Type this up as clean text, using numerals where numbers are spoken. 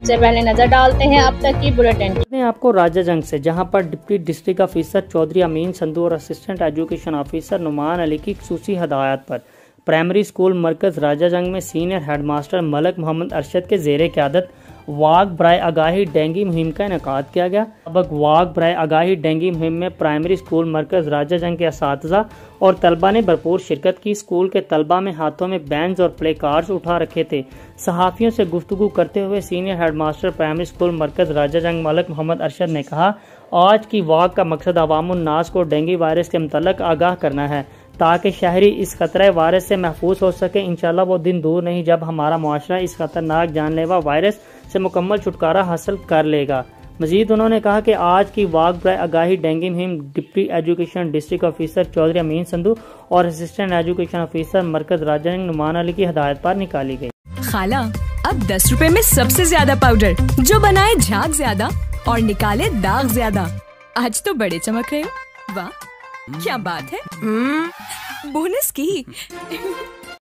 सबसे पहले नजर डालते हैं अब तक की बुलेटिन। आपको राजा जंग से, जहां पर deputy district officer Chaudhry Amin Sandhu और assistant education officer Numan Ali की खुसूसी हदायत पर प्राइमरी स्कूल मरकज राजा जंग में सीनियर हेडमास्टर मलक मोहम्मद अरशद के जेर क़यादत वाक बराए आगाही डेंगी मुहिम का इनेकाद किया गया। अब वाक बराए आगाही डेंगी मुहिम में प्राइमरी स्कूल मरकज राजा जंग के असातिज़ा और तलबा ने भरपूर शिरकत की। स्कूल के तलबा में हाथों में बैनर्स और प्ले कार्ड्स उठा रखे थे। सहाफ़ियों से गुफ्तगू करते हुए सीनियर हेडमास्टर प्राइमरी स्कूल मरकज राजा जंग मलक मोहम्मद अरशद ने कहा, आज की वाक का मकसद अवामुन नास को डेंगू वायरस के मुतल्लक आगाह करना है ताकि शहरी इस खतरा वायरस से महफूज हो सके। इंशाल्लाह वो दिन दूर नहीं जब हमारा मुआशरा इस खतरनाक जानलेवा वायरस से मुकम्मल छुटकारा हासिल कर लेगा। मजीद उन्होंने कहा कि आज की वाक बराए आगाही डेंगू मुहिम deputy education district officer Chaudhry Amin Sandhu और असिस्टेंट एजुकेशन ऑफिसर मरकज राजा जंग नुमान अली की हदायत पर निकाली गई। खाला, अब 10 रुपए में सबसे ज्यादा पाउडर जो बनाए झाग ज्यादा और निकाले दाग ज्यादा। आज तो बड़े चमक रहे हो। वाह क्या बात है। बोनस की